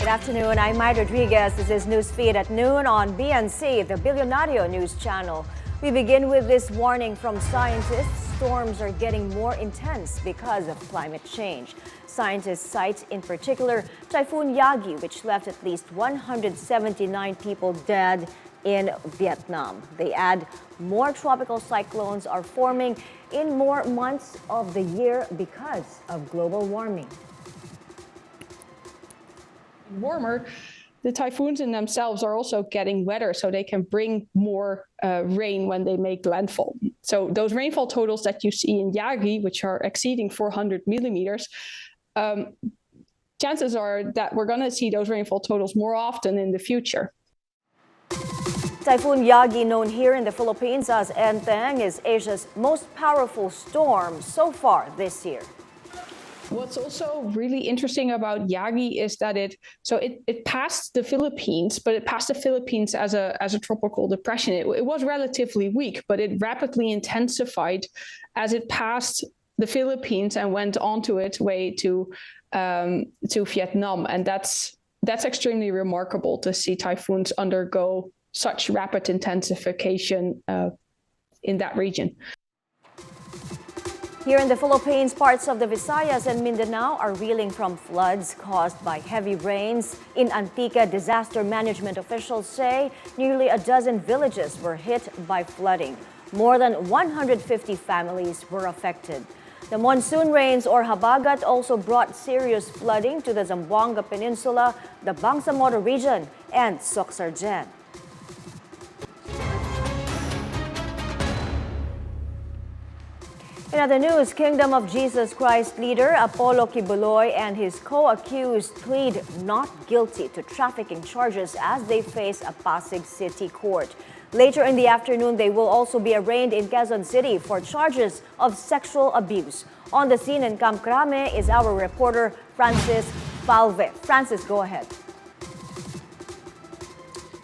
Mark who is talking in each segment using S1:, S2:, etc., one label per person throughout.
S1: Good afternoon. I'm Mai Rodriguez. This is Newsfeed at noon on BNC, the Bilyonaryo News Channel. We begin with this warning from scientists. Storms are getting more intense because of climate change. Scientists cite in particular Typhoon Yagi, which left at least 179 people dead in Vietnam. They add more tropical cyclones are forming in more months of the year because of global warming.
S2: Warmer, the typhoons in themselves are also getting wetter, so they can bring more rain when they make landfall. So those rainfall totals that you see in Yagi, which are exceeding 400 millimeters, chances are that we're going to see those rainfall totals more often in the future.
S1: Typhoon Yagi, known here in the Philippines as Enteng, is Asia's most powerful storm so far this year.
S2: What's also really interesting about Yagi is that it passed the Philippines, but it passed the Philippines as a tropical depression. It was relatively weak, but it rapidly intensified as it passed the Philippines and went onto its way to Vietnam, and that's extremely remarkable to see typhoons undergo such rapid intensification in that region.
S1: Here in the Philippines, parts of the Visayas and Mindanao are reeling from floods caused by heavy rains. In Antica, disaster management officials say nearly a dozen villages were hit by flooding. More than 150 families were affected. The monsoon rains or habagat also brought serious flooding to the Zamboanga Peninsula, the Bangsamoro region, and Socsargen. In other news, Kingdom of Jesus Christ leader Apollo Kiboy and his co-accused plead not guilty to trafficking charges as they face a Pasig City court. Later in the afternoon, they will also be arraigned in Quezon City for charges of sexual abuse. On the scene in Camp Crame is our reporter Francis Falve. Francis, go ahead.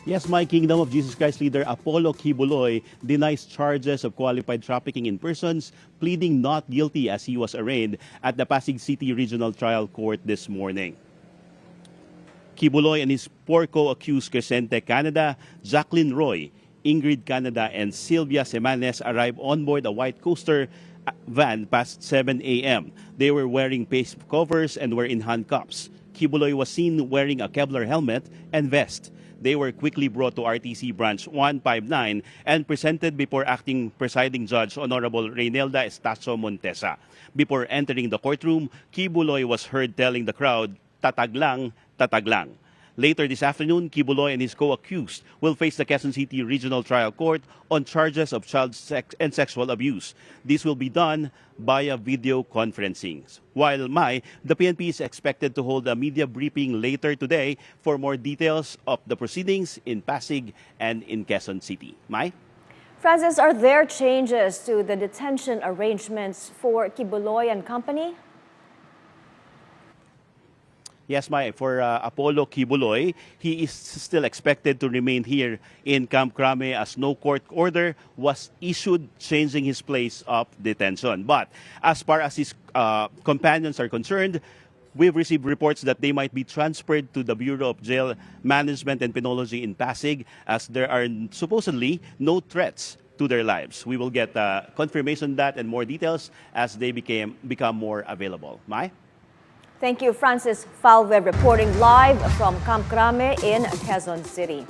S3: Yes, my Kingdom of Jesus Christ leader Apollo Kiboy denies charges of qualified trafficking in persons, pleading not guilty as he was arraigned at the Pasig City Regional Trial Court this morning. Kiboy and his four co-accused Crescente Canada, Jacqueline Roy, Ingrid Canada, and Sylvia Semanes arrived on board a white coaster van past 7 a.m. They were wearing face covers and were in handcuffs. Kiboy was seen wearing a Kevlar helmet and vest. They were quickly brought to RTC Branch 159 and presented before acting presiding judge Honorable Reynelda Estacio Montesa. Before entering the courtroom, Kiboy was heard telling the crowd, "Tatag lang, tatag lang." Later this afternoon, Kiboy and his co-accused will face the Quezon City Regional Trial Court on charges of child sex and sexual abuse. This will be done via video conferencing. While the PNP is expected to hold a media briefing later today for more details of the proceedings in Pasig and in Quezon City.
S1: Francis, are there changes to the detention arrangements for Kiboy and company?
S3: Yes, for Apollo Kiboy, he is still expected to remain here in Camp Crame as no court order was issued changing his place of detention. But as far as his companions are concerned, we've received reports that they might be transferred to the Bureau of Jail Management and Penology in Pasig as there are supposedly no threats to their lives. We will get confirmation of that and more details as they become more available.
S1: Thank you, Francis Falve, reporting live from Camp Crame in Quezon City.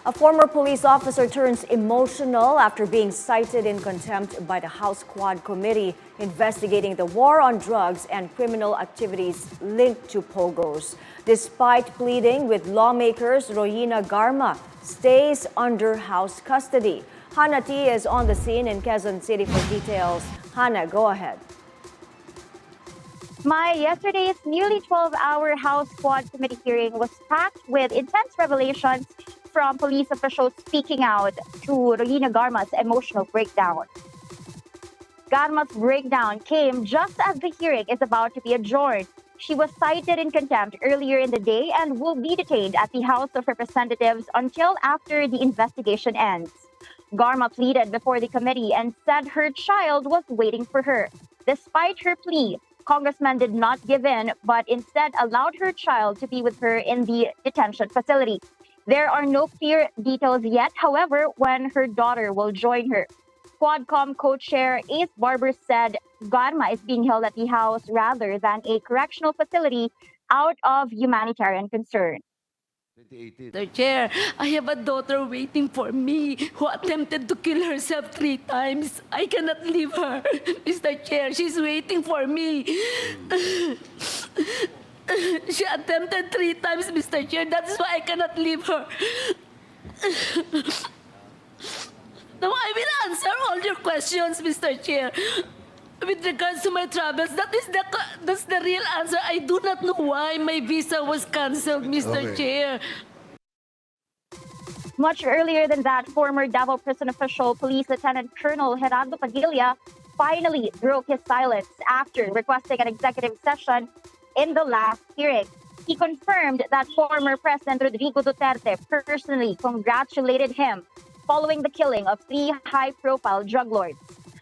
S1: A former police officer turns emotional after being cited in contempt by the House Quad Committee investigating the war on drugs and criminal activities linked to Pogos. Despite pleading with lawmakers, Royina Garma stays under House custody. Hannah T is on the scene in Quezon City for details. Hannah, go ahead.
S4: Yesterday's nearly 12-hour House Quad Committee hearing was packed with intense revelations from police officials speaking out to Royina Garma's emotional breakdown. Garma's breakdown came just as the hearing is about to be adjourned. She was cited in contempt earlier in the day and will be detained at the House of Representatives until after the investigation ends. Garma pleaded before the committee and said her child was waiting for her. Despite her plea, Congressman did not give in, but instead allowed her child to be with her in the detention facility. There are no clear details yet, however, when her daughter will join her. Quadcom co-chair Ace Barber said Garma is being held at the house rather than a correctional facility out of humanitarian concern.
S5: Mr. Chair, I have a daughter waiting for me who attempted to kill herself 3 times. I cannot leave her. Mr. Chair, she's waiting for me. She attempted 3 times, Mr. Chair. That's why I cannot leave her. Now, I will answer all your questions, Mr. Chair. With regards to my travels, that's the real answer. I do not know why my visa was canceled, Mr. Chair.
S4: Much earlier than that, former Davao prison official, Police Lieutenant Colonel Gerardo Padilla, finally broke his silence after requesting an executive session in the last hearing. He confirmed that former President Rodrigo Duterte personally congratulated him following the killing of 3 high-profile drug lords.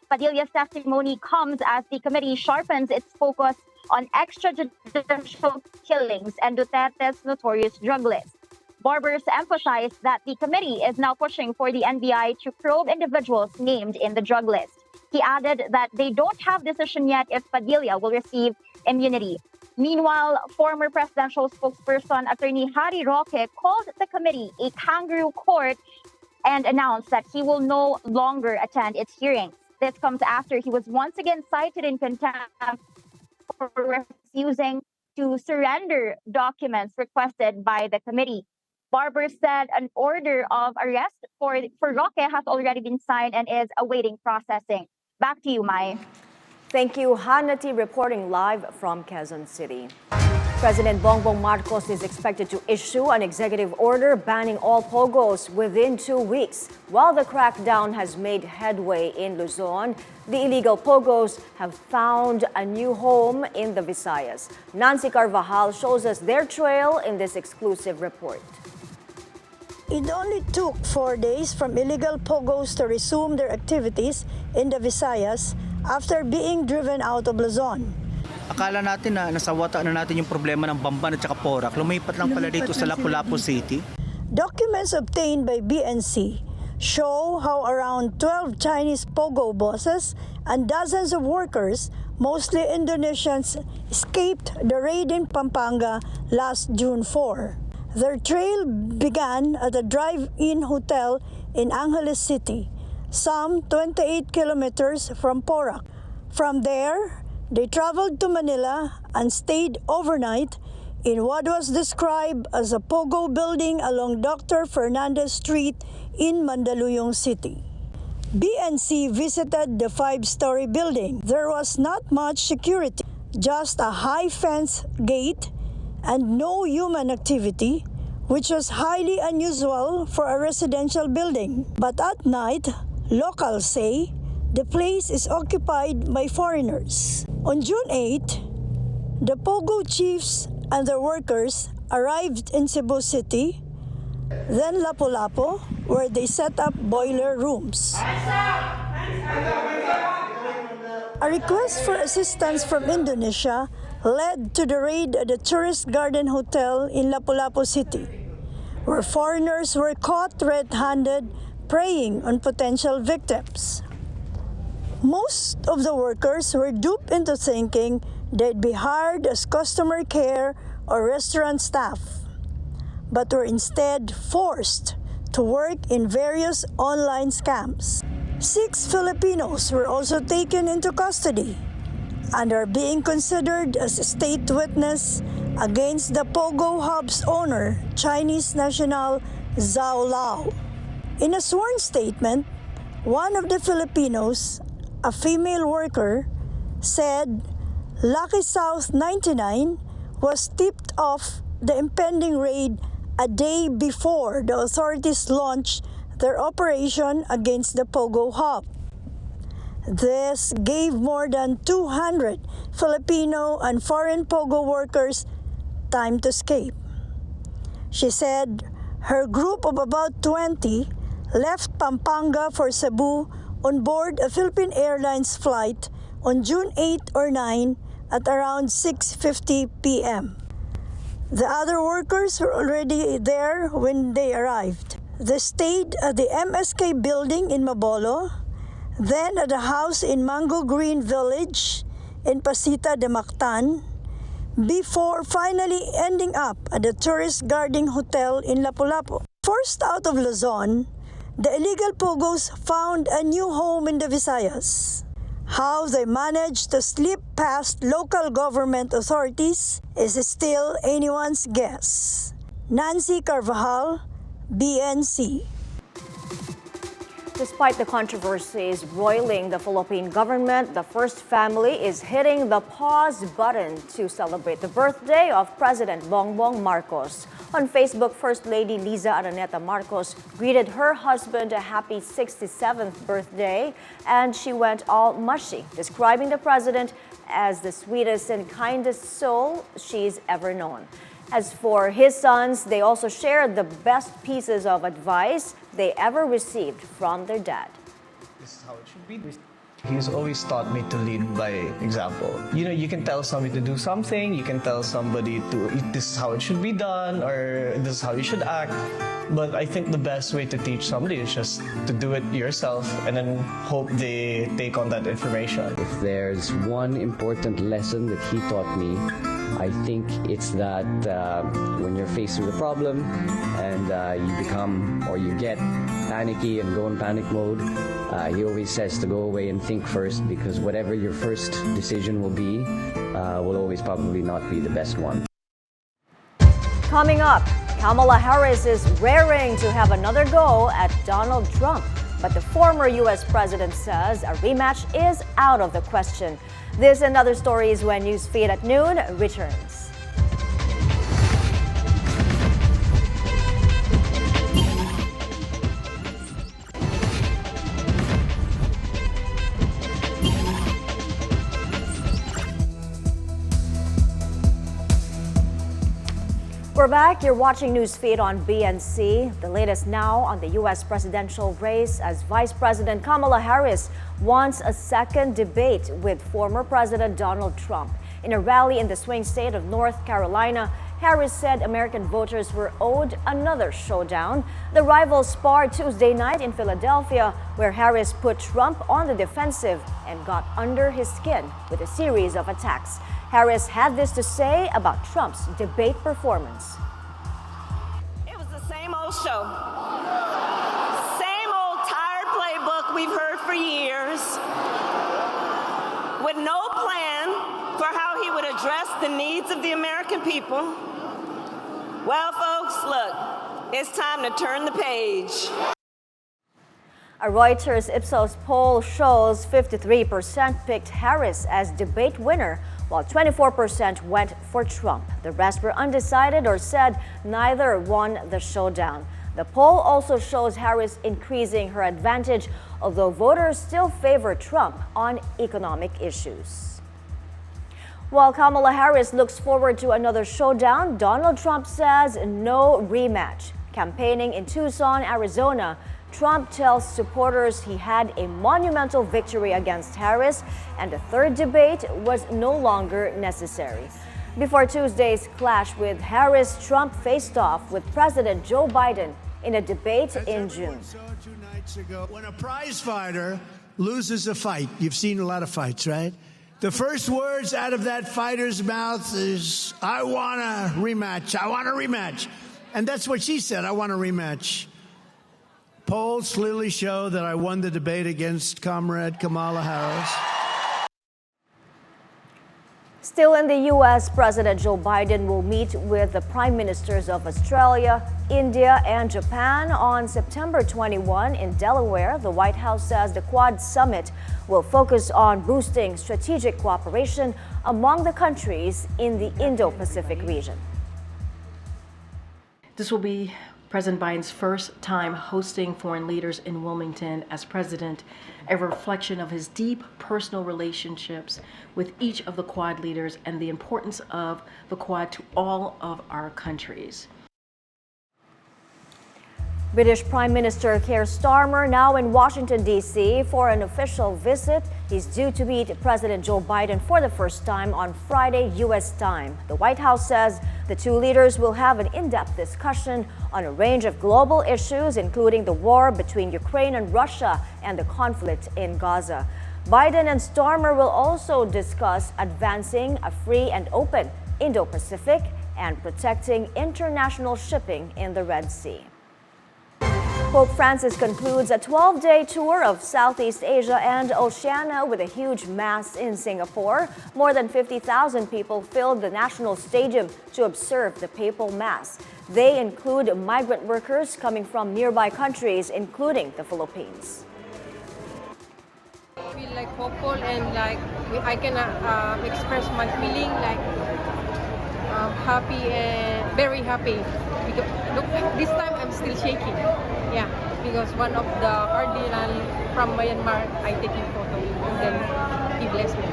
S4: Padilla's testimony comes as the committee sharpens its focus on extrajudicial killings and Duterte's notorious drug list. Barbers emphasized that the committee is now pushing for the NBI to probe individuals named in the drug list. He added that they don't have decision yet if Padilla will receive immunity. Meanwhile, former presidential spokesperson Attorney Harry Roque called the committee a kangaroo court and announced that he will no longer attend its hearings. This comes after he was once again cited in contempt for refusing to surrender documents requested by the committee. Barber said an order of arrest for Roque has already been signed and is awaiting processing. Back to you, Mai.
S1: Thank you, Hanati, reporting live from Quezon City. President Bongbong Marcos is expected to issue an executive order banning all Pogos within 2 weeks. While the crackdown has made headway in Luzon, the illegal Pogos have found a new home in the Visayas. Nancy Carvajal shows us their trail in this exclusive report.
S6: It only took 4 days from illegal Pogos to resume their activities in the Visayas after being driven out of Luzon.
S7: Akala natin na nasawata na natin yung problema ng Bamban at saka Porac. Lumipat lang pala dito sa Lapu-Lapu City.
S6: Documents obtained by BNC show how around 12 Chinese Pogo bosses and dozens of workers, mostly Indonesians, escaped the raid in Pampanga last June 4. Their trail began at a drive-in hotel in Angeles City, some 28 kilometers from Porac. From there, they traveled to Manila and stayed overnight in what was described as a Pogo building along Dr. Fernandez Street in Mandaluyong City. BNC visited the 5-story building. There was not much security, just a high fence gate and no human activity, which was highly unusual for a residential building. But at night, locals say the place is occupied by foreigners. On June 8, the Pogo chiefs and their workers arrived in Cebu City, then Lapu-Lapu, where they set up boiler rooms. A request for assistance from Indonesia led to the raid at the Tourist Garden Hotel in Lapu-Lapu City, where foreigners were caught red-handed preying on potential victims. Most of the workers were duped into thinking they'd be hired as customer care or restaurant staff, but were instead forced to work in various online scams. 6 Filipinos were also taken into custody and are being considered as a state witness against the Pogo Hub's owner, Chinese national Zhao Lao. In a sworn statement, one of the Filipinos, a female worker, said Lucky South 99 was tipped off the impending raid a day before the authorities launched their operation against the Pogo Hub. This gave more than 200 Filipino and foreign Pogo workers time to escape. She said her group of about 20 left Pampanga for Cebu on board a Philippine Airlines flight on June 8 or 9 at around 6:50 p.m. The other workers were already there when they arrived. They stayed at the MSK building in Mabolo, then at a house in Mango Green Village in Pasita de Mactan, before finally ending up at the Tourist Garden Hotel in Lapu-Lapu. Forced out of Luzon, the illegal Pogos found a new home in the Visayas. How they managed to slip past local government authorities is still anyone's guess. Nancy Carvajal, BNC.
S1: Despite the controversies roiling the Philippine government, the first family is hitting the pause button to celebrate the birthday of President Bongbong Marcos. On Facebook, First Lady Liza Araneta Marcos greeted her husband a happy 67th birthday, and she went all mushy, describing the president as the sweetest and kindest soul she's ever known. As for his sons, they also shared the best pieces of advice they ever received from their dad.
S8: This is how it should be. He's always taught me to lead by example. You know, you can tell somebody to do something, you can tell somebody to, this is how it should be done, or this is how you should act. But I think the best way to teach somebody is just to do it yourself and then hope they take on that information.
S9: If there's one important lesson that he taught me, I think it's that when you're faced with a problem and you become or you get panicky and go in panic mode, he always says to go away and think first, because whatever your first decision will be will always probably not be the best one.
S1: Coming up, Kamala Harris is raring to have another go at Donald Trump, but the former U.S. president says a rematch is out of the question. This and other stories when Newsfeed at noon returns. We're back. You're watching Newsfeed on BNC. The latest now on the U.S. presidential race as Vice President Kamala Harris wants a second debate with former President Donald Trump. In a rally in the swing state of North Carolina, Harris said American voters were owed another showdown. The rivals sparred Tuesday night in Philadelphia, where Harris put Trump on the defensive and got under his skin with a series of attacks. Harris had this to say about Trump's debate performance.
S10: It was the same old show. Same old tired playbook we've heard for years, with no plan for how he would address the needs of the American people. Well, folks, look, it's time to turn the page.
S1: A Reuters Ipsos poll shows 53% picked Harris as debate winner, while 24% went for Trump. The rest were undecided or said neither won the showdown. The poll also shows Harris increasing her advantage, although voters still favor Trump on economic issues. While Kamala Harris looks forward to another showdown, Donald Trump says no rematch. Campaigning in Tucson, Arizona, Trump tells supporters he had a monumental victory against Harris and a third debate was no longer necessary. Before Tuesday's clash with Harris, Trump faced off with President Joe Biden in a debate in June.
S11: Saw 2 nights ago, when a prize fighter loses a fight, you've seen a lot of fights, right? The first words out of that fighter's mouth is, I want a rematch, I want a rematch. And that's what she said, I want a rematch. Polls clearly show that I won the debate against Comrade Kamala Harris.
S1: Still in the U.S., President Joe Biden will meet with the prime ministers of Australia, India, and Japan on September 21 in Delaware. The White House says the Quad Summit will focus on boosting strategic cooperation among the countries in the Indo-Pacific region.
S12: This will be President Biden's first time hosting foreign leaders in Wilmington as president, a reflection of his deep personal relationships with each of the Quad leaders and the importance of the Quad to all of our countries.
S1: British Prime Minister Keir Starmer now in Washington, D.C. for an official visit. He's due to meet President Joe Biden for the first time on Friday, U.S. time. The White House says the two leaders will have an in-depth discussion on a range of global issues, including the war between Ukraine and Russia and the conflict in Gaza. Biden and Starmer will also discuss advancing a free and open Indo-Pacific and protecting international shipping in the Red Sea. Pope Francis concludes a 12-day tour of Southeast Asia and Oceania with a huge mass in Singapore. More than 50,000 people filled the National Stadium to observe the papal mass. They include migrant workers coming from nearby countries, including the Philippines.
S13: I feel like hopeful and like I can express my feeling like happy and very happy. Because look, this time I'm still shaking. Yeah, because one of the cardinal from Myanmar, I taking photo and then he blessed me.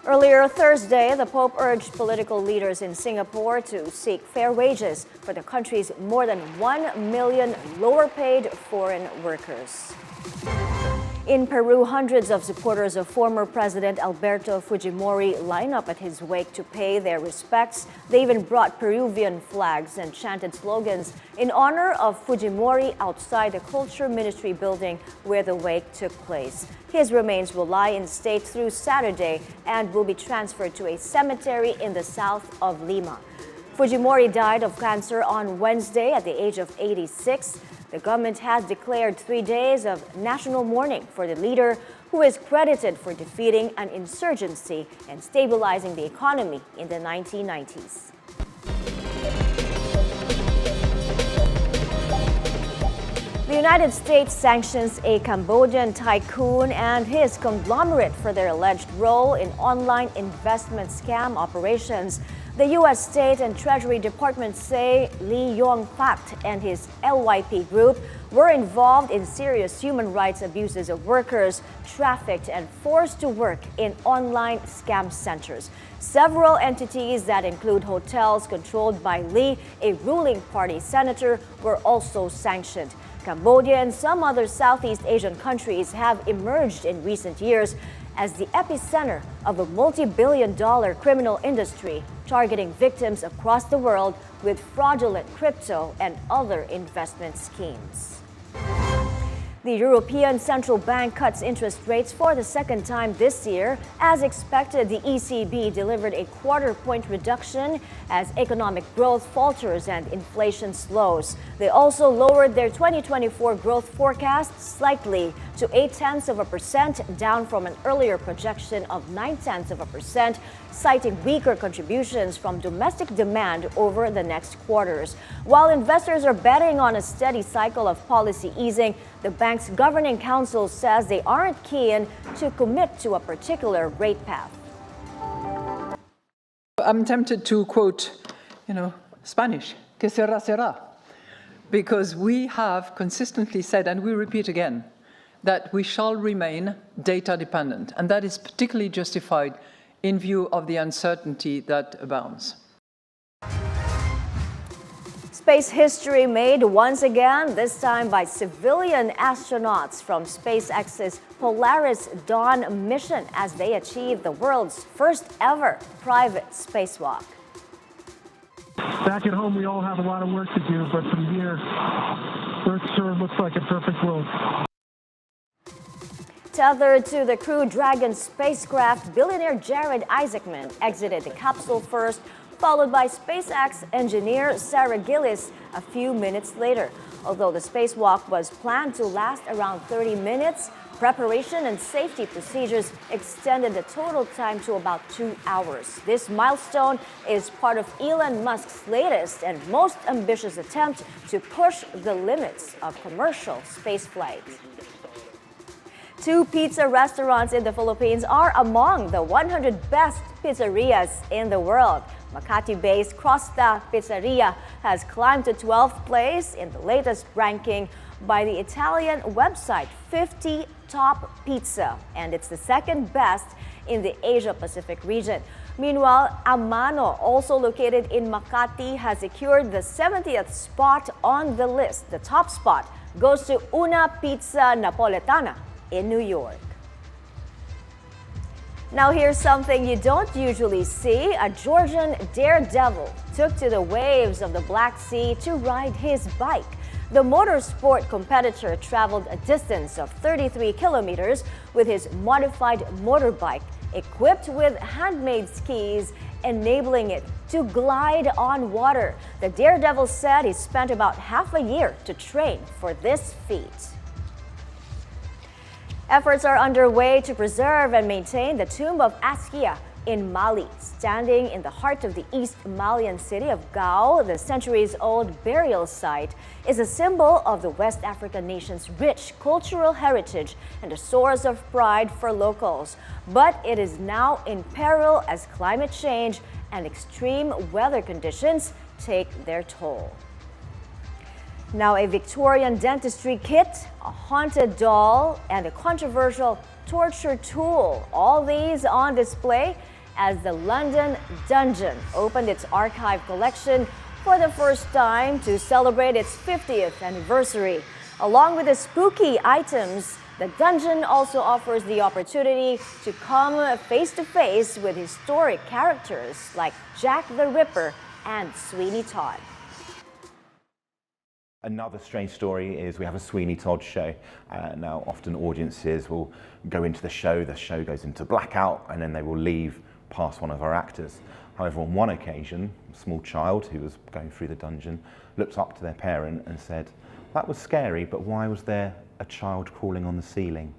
S1: Earlier Thursday, the Pope urged political leaders in Singapore to seek fair wages for the country's more than 1 million lower-paid foreign workers. In Peru, hundreds of supporters of former President Alberto Fujimori line up at his wake to pay their respects. They even brought Peruvian flags and chanted slogans in honor of Fujimori outside the Culture Ministry building where the wake took place. His remains will lie in state through Saturday and will be transferred to a cemetery in the south of Lima. Fujimori died of cancer on Wednesday at the age of 86. The government has declared 3 days of national mourning for the leader, who is credited for defeating an insurgency and stabilizing the economy in the 1990s. The United States sanctions a Cambodian tycoon and his conglomerate for their alleged role in online investment scam operations. The U.S. State and Treasury Departments say Lee Yong-pak and his LYP group were involved in serious human rights abuses of workers trafficked and forced to work in online scam centers. Several entities that include hotels controlled by Lee, a ruling party senator, were also sanctioned. Cambodia and some other Southeast Asian countries have emerged in recent years as the epicenter of a multi-billion-dollar criminal industry targeting victims across the world with fraudulent crypto and other investment schemes. The European Central Bank cuts interest rates for the second time this year. As expected, the ECB delivered a quarter-point reduction as economic growth falters and inflation slows. They also lowered their 2024 growth forecast slightly to 0.8%, down from an earlier projection of 0.9%, citing weaker contributions from domestic demand over the next quarters. While investors are betting on a steady cycle of policy easing, the bank's governing council says they aren't keen to commit to a particular rate path.
S14: I'm tempted to quote, Spanish, que será, será, because we have consistently said, and we repeat again, that we shall remain data dependent, and that is particularly justified in view of the uncertainty that abounds.
S1: Space history made once again, this time by civilian astronauts from SpaceX's Polaris Dawn mission as they achieved the world's first ever private spacewalk.
S15: Back at home, we all have a lot of work to do, but from here, Earth sure looks like a perfect world.
S1: Tethered to the Crew Dragon spacecraft, billionaire Jared Isaacman exited the capsule first, followed by SpaceX engineer Sarah Gillis a few minutes later. Although the spacewalk was planned to last around 30 minutes, preparation and safety procedures extended the total time to about 2 hours. This milestone is part of Elon Musk's latest and most ambitious attempt to push the limits of commercial spaceflight. 2 pizza restaurants in the Philippines are among the 100 best pizzerias in the world. Makati-based Crosta Pizzeria has climbed to 12th place in the latest ranking by the Italian website 50 Top Pizza, and it's the second best in the Asia-Pacific region. Meanwhile, Amano, also located in Makati, has secured the 70th spot on the list. The top spot goes to Una Pizza Napoletana in New York. Now here's something you don't usually see. A Georgian Daredevil took to the waves of the Black Sea to ride his bike. The motorsport competitor traveled a distance of 33 kilometers with his modified motorbike equipped with handmade skis, enabling it to glide on water. The Daredevil said he spent about half a year to train for this feat. Efforts are underway to preserve and maintain the tomb of Askia in Mali. Standing in the heart of the East Malian city of Gao, the centuries-old burial site is a symbol of the West African nation's rich cultural heritage and a source of pride for locals. But it is now in peril as climate change and extreme weather conditions take their toll. Now, a Victorian dentistry kit, a haunted doll, and a controversial torture tool. All these on display as the London Dungeon opened its archive collection for the first time to celebrate its 50th anniversary. Along with the spooky items, the Dungeon also offers the opportunity to come face to face with historic characters like Jack the Ripper and Sweeney Todd.
S16: Another strange story is we have a Sweeney Todd show. Now often audiences will go into the show goes into blackout, and then they will leave past one of our actors. However, on one occasion, a small child who was going through the dungeon looked up to their parent and said, "That was scary, but why was there a child crawling on the ceiling?"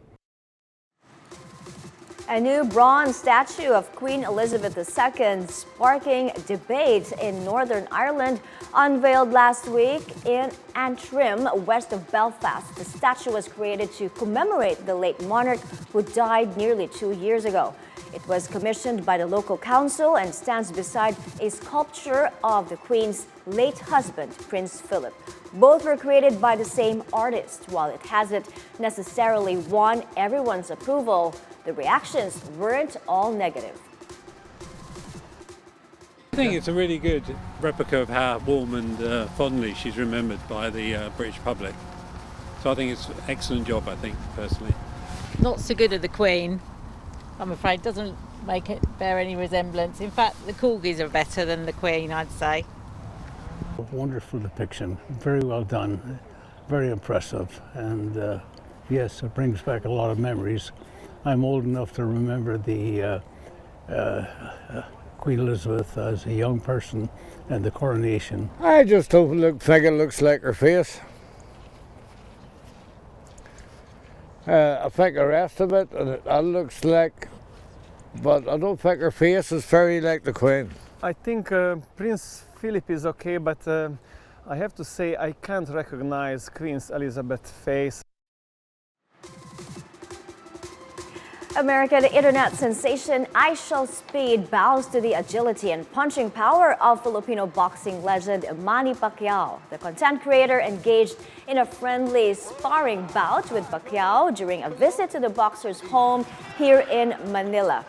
S1: A new bronze statue of Queen Elizabeth II, sparking debate in Northern Ireland, unveiled last week in Antrim, west of Belfast. The statue was created to commemorate the late monarch who died nearly 2 years ago. It was commissioned by the local council and stands beside a sculpture of the Queen's late husband, Prince Philip. Both were created by the same artist. While it hasn't necessarily won everyone's approval, the reactions weren't all negative.
S17: I think it's a really good replica of how warm and fondly she's remembered by the British public. So I think it's an excellent job, I think, personally.
S18: Not so good at the Queen, I'm afraid. Doesn't make it bear any resemblance. In fact, the corgis are better than the Queen, I'd say.
S19: Wonderful depiction, very well done, very impressive, and yes, it brings back a lot of memories. I'm old enough to remember the Queen Elizabeth as a young person and the coronation.
S20: I just don't think it looks like her face. I think the rest of it looks like, but I don't think her face is very like the Queen.
S21: I think Prince Philip is okay, but I have to say I can't recognize Queen Elizabeth's face.
S1: American internet sensation Ishall Speed bows to the agility and punching power of Filipino boxing legend Manny Pacquiao. The content creator engaged in a friendly sparring bout with Pacquiao during a visit to the boxer's home here in Manila.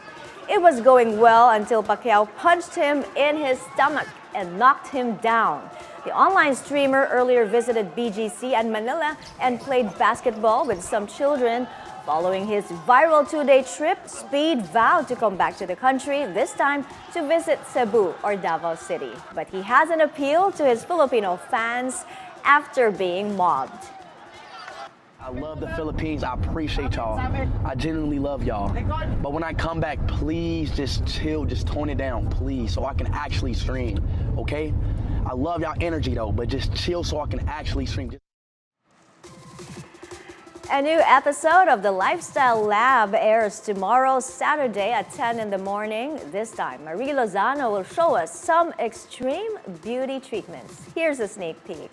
S1: It was going well until Pacquiao punched him in his stomach and knocked him down. The online streamer earlier visited BGC and Manila and played basketball with some children. Following his viral 2-day trip, Speed vowed to come back to the country, this time to visit Cebu or Davao City. But he has an appeal to his Filipino fans after being mobbed.
S22: I love the Philippines. I appreciate y'all. I genuinely love y'all. But when I come back, please just chill, just tone it down, please, so I can actually stream, okay? I love y'all energy though, but just chill so I can actually stream.
S1: A new episode of the Lifestyle Lab airs tomorrow, Saturday at 10 in the morning. This time, Marie Lozano will show us some extreme beauty treatments. Here's a sneak peek.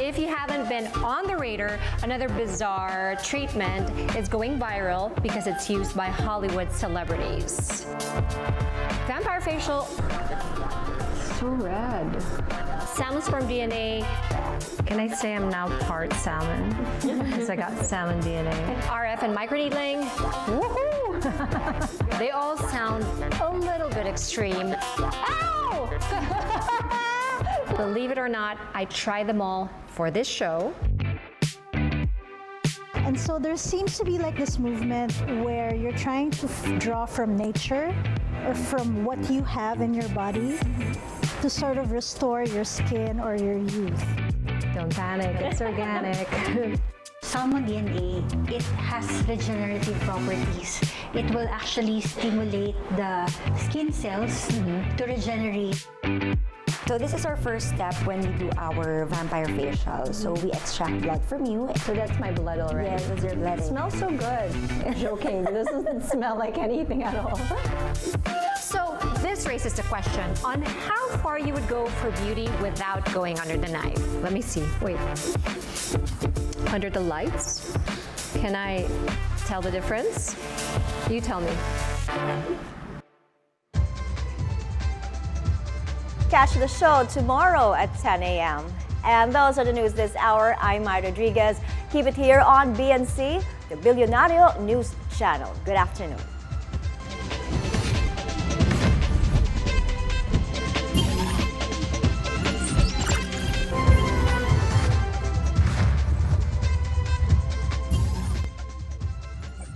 S23: If you haven't been on the radar, another bizarre treatment is going viral because it's used by Hollywood celebrities. Vampire facial. so red. Salmon sperm DNA. Can I say I'm now part salmon? Because I got salmon DNA. RF and microneedling. Woohoo! They all sound a little bit extreme. Ow! Believe it or not, I tried them all for this show.
S2: And so there seems to be like this movement where you're trying to draw from nature or from what you have in your body to sort of restore your skin or your youth.
S23: Don't panic, it's organic.
S3: Salmon DNA, it has regenerative properties. It will actually stimulate the skin cells to regenerate.
S5: So this is our first step when we do our vampire facial. So we extract blood from you.
S23: So that's my blood already.
S5: Yes, that's your blood.
S23: It smells so good. Joking, this doesn't smell like anything at all. So this raises the question on how far you would go for beauty without going under the knife. Let me see, wait. Under the lights? Can I tell the difference? You tell me.
S1: Catch the show tomorrow at 10 a.m. And those are the news this hour. I'm Mai Rodriguez. Keep it here on BNC, the Bilyonaryo News Channel. Good afternoon.